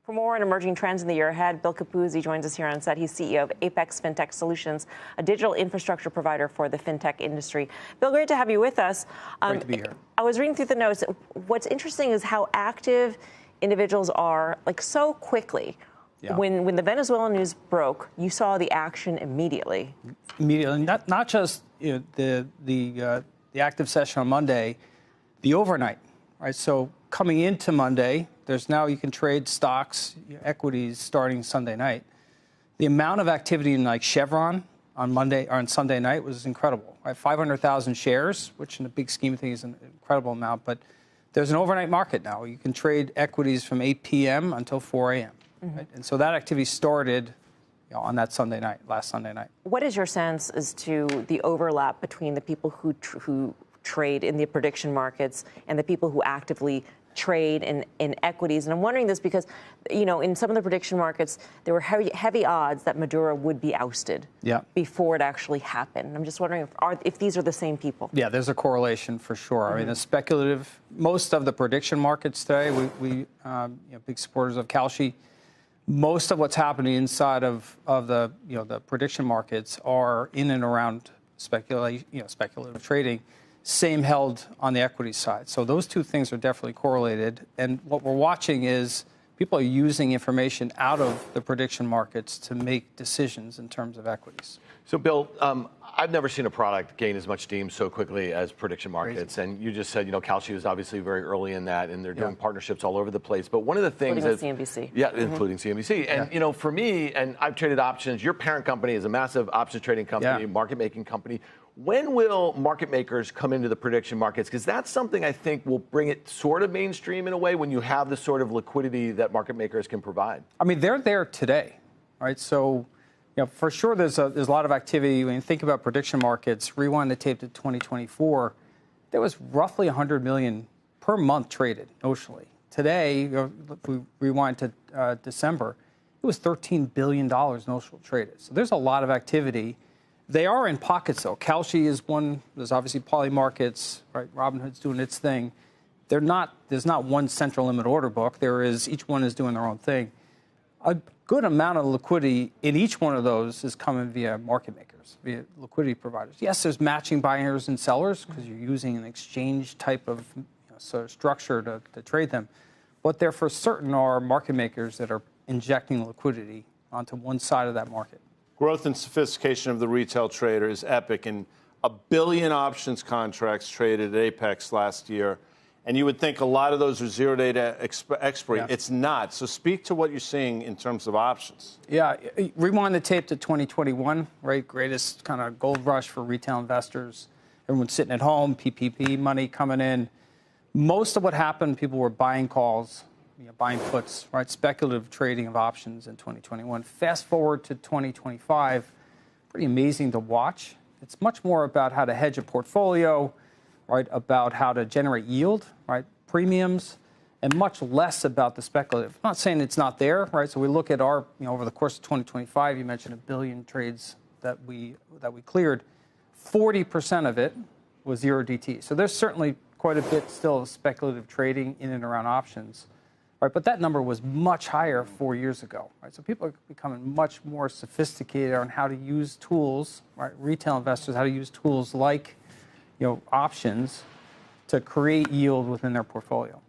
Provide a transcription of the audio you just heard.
For more on emerging trends in the year ahead, Bill Capuzzi joins us here on set. He's CEO of Apex FinTech Solutions, a digital infrastructure provider for the fintech industry. Bill, great to have you with us. Great to be here. I was reading through the notes. What's interesting is how active individuals are, like so quickly. Yeah. When the Venezuelan news broke, you saw the action immediately. Immediately, not just the active session on Monday, the overnight, right? So coming into Monday, there's now you can trade stocks, equities starting Sunday night. The amount of activity in like Chevron on Monday or on Sunday night was incredible. Right? 500,000 shares, which in the big scheme of things is an incredible amount. But there's an overnight market now. You can trade equities from 8 p.m. until 4 a.m. Mm-hmm. Right? And so that activity started on that Sunday night, last Sunday night. What is your sense as to the overlap between the people who trade in the prediction markets and the people who actively trade in equities? And I'm wondering this because, in some of the prediction markets, there were heavy odds that Maduro would be ousted before it actually happened. I'm just wondering if these are the same people. Yeah, there's a correlation for sure. Mm-hmm. I mean, the speculative, most of the prediction markets today, we big supporters of Kalshi. Most of what's happening inside of the the prediction markets are in and around speculative trading. Same held on the equity side. So those two things are definitely correlated. And what we're watching is people are using information out of the prediction markets to make decisions in terms of equities. So, Bill, I've never seen a product gain as much steam so quickly as prediction markets. Crazy. And you just said, Kalshi was obviously very early in that, and they're doing partnerships all over the place. But one of the things is CNBC. Yeah, including CNBC. And for me, and I've traded options. Your parent company is a massive options trading company, market making company. When will market makers come into the prediction markets? Because that's something I think will bring it sort of mainstream in a way when you have the sort of liquidity that market makers can provide. I mean, they're there today, right? So, for sure there's a lot of activity. When you think about prediction markets, rewind the tape to 2024, there was roughly 100 million per month traded notionally. Today, if we rewind to December, it was $13 billion notional traded. So there's a lot of activity. They are in pockets, though. Kalshi is one. There's obviously poly markets, right? Robinhood's doing its thing. There's not one central limit order book. Each one is doing their own thing. A good amount of liquidity in each one of those is coming via market makers, via liquidity providers. Yes, there's matching buyers and sellers because you're using an exchange type of sort of structure to trade them. But there for certain are market makers that are injecting liquidity onto one side of that market. Growth and sophistication of the retail trader is epic, and 1 billion options contracts traded at Apex last year. And you would think a lot of those are zero-day expiry. Yeah. It's not. So speak to what you're seeing in terms of options. Yeah, rewind the tape to 2021, right? Greatest kind of gold rush for retail investors. Everyone's sitting at home, PPP money coming in. Most of what happened, people were buying calls, buying puts, right? Speculative trading of options in 2021. Fast forward to 2025, pretty amazing to watch. It's much more about how to hedge a portfolio, right? About how to generate yield, right? Premiums, and much less about the speculative. I'm not saying it's not there, right? So we look at our, over the course of 2025, you mentioned 1 billion trades that we cleared. 40% of it was 0DT. So there's certainly quite a bit still of speculative trading in and around options. Right, but that number was much higher 4 years ago. Right, so people are becoming much more sophisticated on how to use tools. Right, retail investors how to use tools like, options to create yield within their portfolio.